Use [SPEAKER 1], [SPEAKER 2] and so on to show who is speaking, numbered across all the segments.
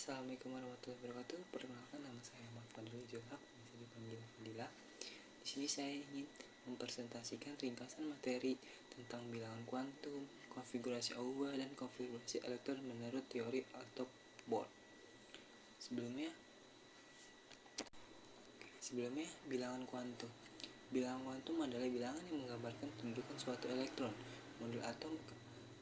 [SPEAKER 1] Assalamualaikum warahmatullahi wabarakatuh. Perkenalkan, nama saya Ahmad Fadli Zulhaq, bisa dipanggil Fadila. Di sini saya ingin mempresentasikan ringkasan materi tentang bilangan kuantum, konfigurasi AUBA, dan konfigurasi elektron menurut teori atau Bohr. Sebelumnya, bilangan kuantum. Bilangan kuantum adalah bilangan yang menggambarkan kedudukan suatu elektron. Model atom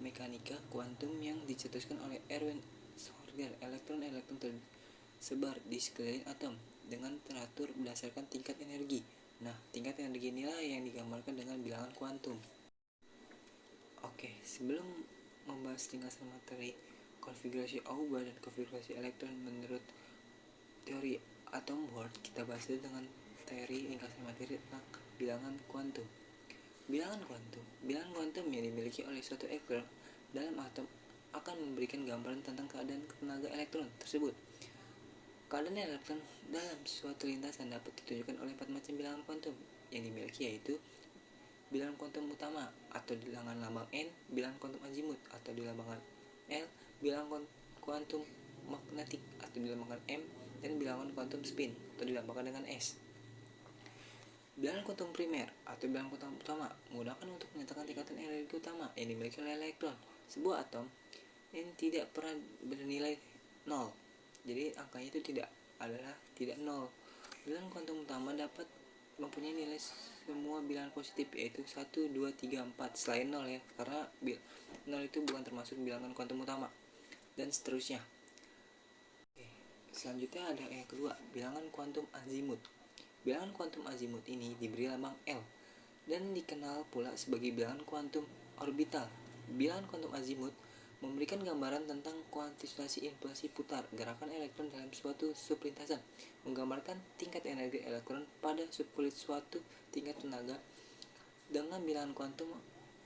[SPEAKER 1] mekanika kuantum yang dicetuskan oleh Erwin Schrödinger. Elektron-elektron tersebar di sekeliling atom dengan teratur berdasarkan tingkat energi. Nah, tingkat energi inilah yang digambarkan dengan bilangan kuantum. Oke, sebelum membahas ringkasan materi konfigurasi AUBA dan konfigurasi elektron menurut teori atom Bohr, kita bahas dulu dengan teori ringkasan materi tentang bilangan kuantum. Bilangan kuantum yang dimiliki oleh suatu elektron dalam atom akan memberikan gambaran tentang keadaan tenaga elektron tersebut. Keadaan elektron dalam suatu lintasan dapat ditunjukkan oleh 4 macam bilangan kuantum yang dimiliki, yaitu bilangan kuantum utama atau dilambangkan lambang N, bilangan kuantum azimut atau dilambangkan L, bilangan kuantum magnetik atau dilambangkan M, dan bilangan kuantum spin atau dilambangkan dengan S. Bilangan kuantum primer atau bilangan kuantum utama menggunakan untuk menyatakan tingkatan energi utama yang dimiliki oleh elektron. Sebuah atom ini tidak pernah bernilai 0, jadi angkanya itu tidak 0. Bilangan kuantum utama dapat mempunyai nilai semua bilangan positif, yaitu 1, 2, 3, 4 selain 0 ya, karena 0 itu bukan termasuk bilangan kuantum utama, dan seterusnya. Selanjutnya ada yang kedua, bilangan kuantum azimut. Bilangan kuantum azimut ini diberi lambang L dan dikenal pula sebagai bilangan kuantum orbital. Bilangan kuantum azimut memberikan gambaran tentang kuantifikasi inflasi putar gerakan elektron dalam suatu sublintasan, menggambarkan tingkat energi elektron pada subkulit suatu tingkat tenaga. Dengan bilangan kuantum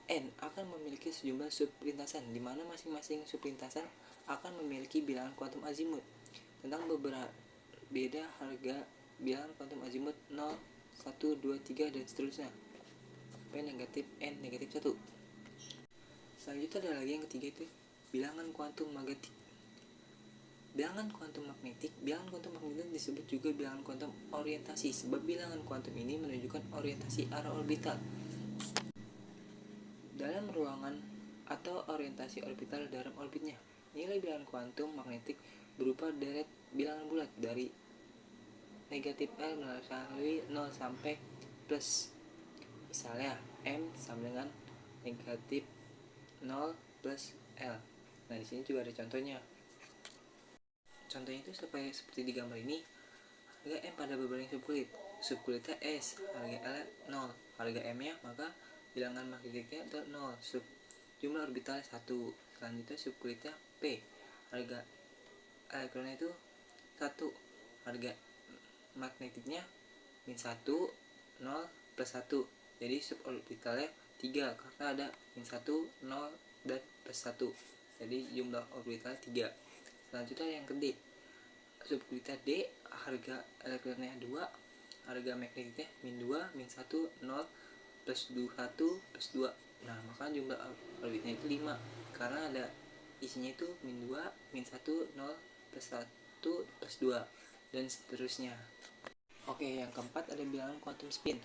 [SPEAKER 1] N akan memiliki sejumlah sublintasan, di mana masing-masing sublintasan akan memiliki bilangan kuantum azimut tentang beberapa beda harga bilangan kuantum azimut 0, 1, 2, 3, dan seterusnya sampai negatif N negatif 1. Selanjutnya ada lagi yang ketiga, itu bilangan kuantum magnetik. Bilangan kuantum magnetik disebut juga bilangan kuantum orientasi, sebab bilangan kuantum ini menunjukkan orientasi arah orbital dalam ruangan atau orientasi orbital dalam orbitnya. Nilai bilangan kuantum magnetik berupa deret bilangan bulat dari negatif L melalui 0 sampai plus. Misalnya M sama dengan negatif 0 plus L. Nah, di sini juga ada contohnya. Contohnya itu seperti di gambar ini. Harga M pada berbaling subkulitnya S, harga L 0, harga M-nya maka bilangan magnetiknya itu 0, jumlah orbital 1. Selanjutnya subkulitnya P, harga elektronnya itu 1, harga magnetiknya min 1, 0, plus 1. Jadi suborbitalnya 3 karena ada min 1, 0, dan plus 1. Jadi jumlah orbitalnya 3. Selanjutnya yang kedua, subkulitnya D, harga elektronnya 2, harga magnetiknya min 2, min 1, 0, plus 1, plus 2. Nah, maka jumlah orbitnya itu 5 karena ada isinya itu min 2, min 1, 0, plus 1, plus 2, dan seterusnya. Oke, yang keempat ada bilangan kuantum spin.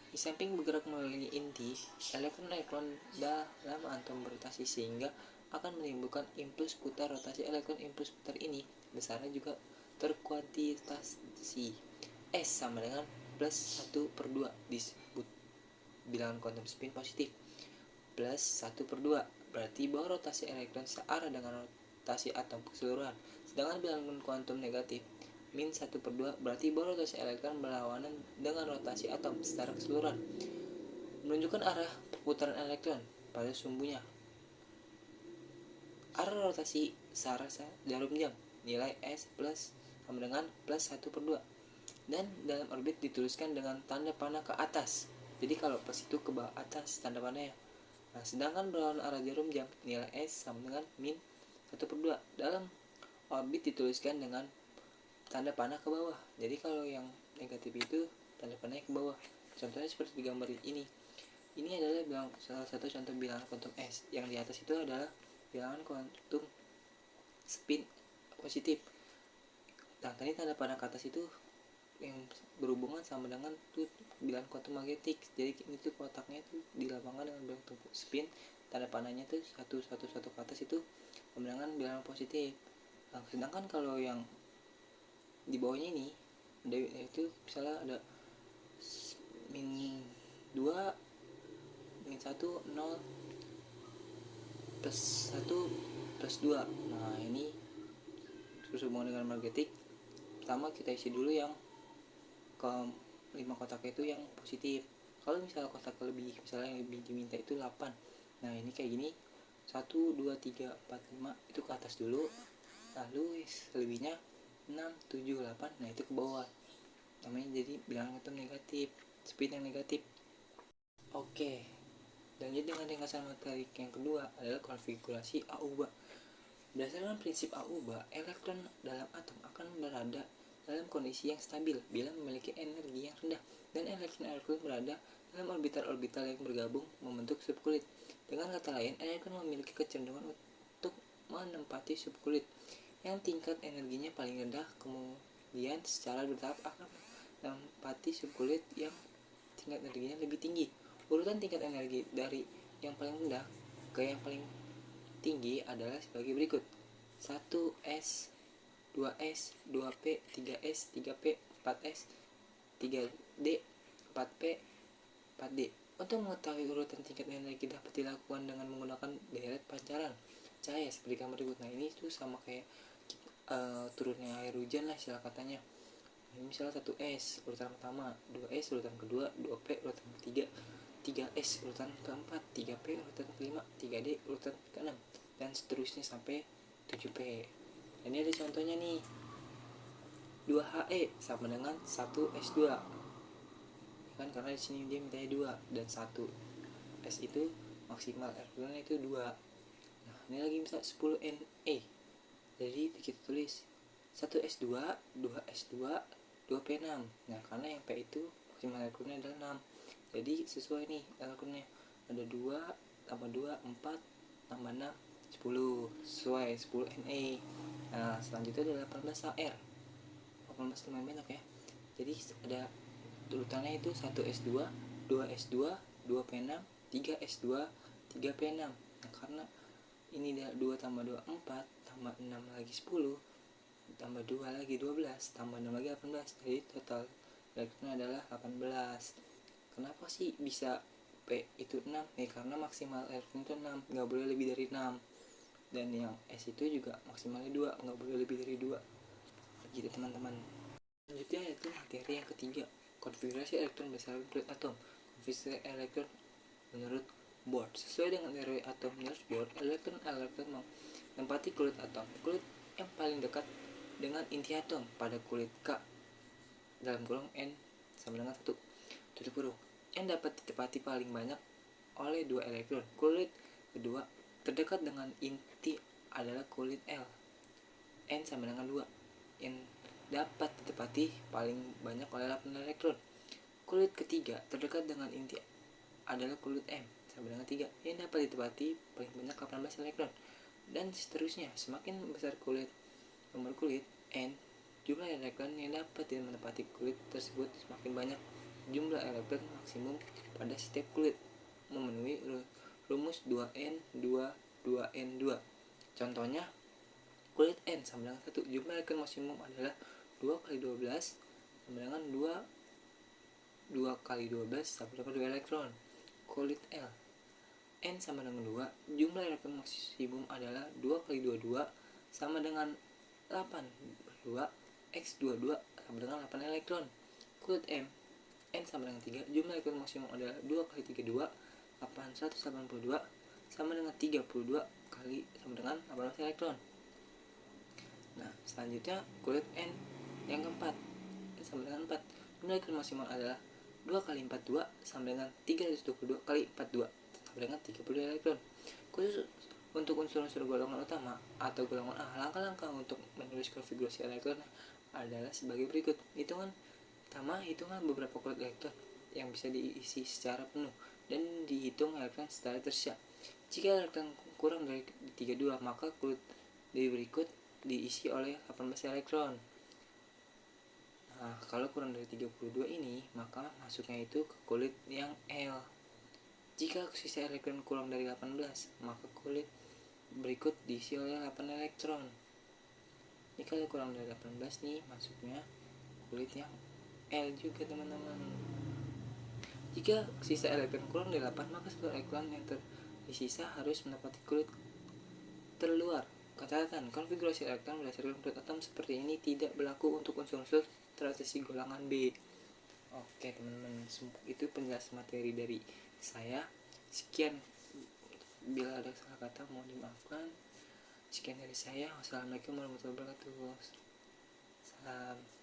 [SPEAKER 1] Di samping bergerak melalui inti, elektron-elektron dalam atom berotasi sehingga akan menimbulkan impuls putar rotasi. Elektron impuls putar ini besarnya juga terkuantitasi. S sama dengan plus 1/2 disebut bilangan kuantum spin positif. Plus 1/2 berarti bahwa rotasi elektron searah dengan rotasi atom keseluruhan. Sedangkan bilangan kuantum negatif min 1/2 berarti bahwa rotasi elektron berlawanan dengan rotasi atom secara keseluruhan, menunjukkan arah perputaran elektron pada sumbunya. Arah rotasi searah jarum jam, nilai S plus sama dengan plus 1/2, dan dalam orbit dituliskan dengan tanda panah ke atas. Jadi kalau plus itu ke bawah atas tanda panahnya. Nah, sedangkan berlawanan arah jarum jam, nilai S sama dengan min 1/2, dalam orbit dituliskan dengan tanda panah ke bawah. Jadi kalau yang negatif itu tanda panahnya ke bawah. Contohnya seperti di gambar ini. Ini adalah salah satu contoh bilangan kuantum S. Yang di atas itu adalah bilangan kuantum spin positif. Nah, tadi tanda panah ke atas itu yang berhubungan sama dengan tuh bilangan kuantum magnetik. Jadi ini tuh kotaknya tuh dilapangkan dengan bentuk spin, tanda panahnya tuh satu ke atas itu dengan bilangan positif. Nah, sedangkan kalau yang di bawahnya ini itu misalnya ada min 2, min 1, 0, plus 1, plus 2. Nah, ini berhubungan dengan magnetik. Pertama kita isi dulu yang ke 5 kotak itu yang positif. Kalau misalnya kotak lebih, misalnya yang lebih diminta itu 8. Nah, ini kayak gini. 1, 2, 3, 4, 5 itu ke atas dulu. Lalu selebihnya 6, 7, 8. Nah, itu ke bawah. Namanya jadi bilangan kuantum negatif, spin yang negatif. Oke. Lanjut dengan ringkasan matematik yang kedua adalah konfigurasi AUBA. Berdasarkan prinsip AUBA, elektron dalam atom akan berada dalam kondisi yang stabil bila memiliki energi yang rendah, dan elektron-elektron berada dalam orbital-orbital yang bergabung membentuk subkulit. Dengan kata lain, elektron memiliki kecenderungan untuk menempati subkulit yang tingkat energinya paling rendah, kemudian secara bertahap akan menempati subkulit yang tingkat energinya lebih tinggi. Urutan tingkat energi dari yang paling rendah ke yang paling tinggi adalah sebagai berikut: 1S, 2S, 2P, 3S, 3P, 4S, 3D, 4P, 4D. Untuk mengetahui urutan tingkat energi dapat dilakukan dengan menggunakan deret pancaran cahaya seperti gambar berikut. Nah, ini tuh sama kayak turunnya air hujan lah istilah katanya. Ini misalnya 1S urutan pertama, 2S urutan kedua, 2P urutan ketiga, 3S urutan keempat, 3P urutan kelima, 3D urutan keenam, dan seterusnya sampai 7P. Ini ada contohnya nih. 2HE sama dengan 1S2. Kan karena di sini dia mintanya 2 dan 1S itu maksimal elektronnya itu 2. Nah, ini lagi misal 10Ne. Jadi kita tulis 1S2, 2S2, 2P6. Nah, karena yang P itu maksimal elektronnya adalah 6. Jadi sesuai nih elektronnya. Ada 2 tambah 2 4 tambah 6 10. Sesuai 10Ne. Nah, selanjutnya ada 18AR. 18 lumayan banyak ya. Jadi ada urutannya itu 1S2, 2S2, 2P6, 3S2, 3P6. Nah, karena ini 2 tambah 2 4 tambah 6 lagi 10 tambah 2 lagi 12 tambah 6 lagi 18. Jadi total elektronnya adalah 18. Kenapa sih bisa P itu 6? Karena maksimal elektron itu 6, nggak boleh lebih dari 6. Dan yang S itu juga maksimalnya 2, nggak boleh lebih dari 2. Gitu teman-teman. Selanjutnya yaitu materi yang ketiga, konfigurasi elektron berdasarkan kulit atom. Konfigurasi elektron menurut Bohr. Sesuai dengan teori atom Niels Bohr, elektron menempati kulit atom. Kulit yang paling dekat dengan inti atom pada kulit K dalam kurung N sama dengan 1 tutup kurung, yang dapat ditempati paling banyak oleh 2 elektron. Kulit kedua terdekat dengan inti adalah kulit L, N sama dengan 2, yang dapat ditempati paling banyak oleh 8 elektron. Kulit ketiga terdekat dengan inti adalah kulit M sama dengan 3, yang dapat ditempati paling banyak 18 elektron. Dan seterusnya, semakin besar nomor kulit N, jumlah elektron yang dapat menempati kulit tersebut semakin banyak. Jumlah elektron maksimum pada setiap kulit memenuhi rumus 2N 2 2N2. Contohnya, kulit N sama dengan 1, jumlah elektron maksimum adalah 2 kali 12 sama dengan 2 kali 12 sama dengan 2 elektron. Kulit L, N sama dengan 2, jumlah elektron maksimum adalah 2 kali 22 sama dengan 8 2 X 22 sama dengan 8 elektron. Kulit M, N sama dengan 3, jumlah elektron maksimum adalah 2 kali 32 882 sama dengan 32 kali sama dengan 18 elektron. Nah, selanjutnya kulit N yang keempat, N sama dengan 4, jumlah elektron maksimal adalah 2 kali 42 sama dengan 322 kali 42 sama dengan 32 elektron. Khusus untuk unsur-unsur golongan utama atau golongan A, langkah-langkah untuk menulis konfigurasi elektron adalah sebagai berikut. Hitungan beberapa kulit elektron yang bisa diisi secara penuh dan dihitung elektron secara tersiap. Jika elektron kurang dari 32, maka kulit berikut diisi oleh 18 elektron. Nah, kalau kurang dari 32 ini, maka masuknya itu ke kulit yang L. Jika sisa elektron kurang dari 18, maka kulit berikut diisi oleh 8 elektron. Ini kalau kurang dari 18 nih, masuknya kulit yang L juga, teman-teman. Jika sisa elektron kurang dari 8, maka seluruh elektron yang tersisa harus mendapati kulit terluar. Catatan, konfigurasi elektron berdasarkan kulit atom seperti ini tidak berlaku untuk unsur-unsur transisi golongan B. Oke, teman-teman, itu penjelasan materi dari saya. Sekian, bila ada salah kata mohon dimaafkan. Sekian dari saya. Wassalamualaikum warahmatullahi wabarakatuh. Salam.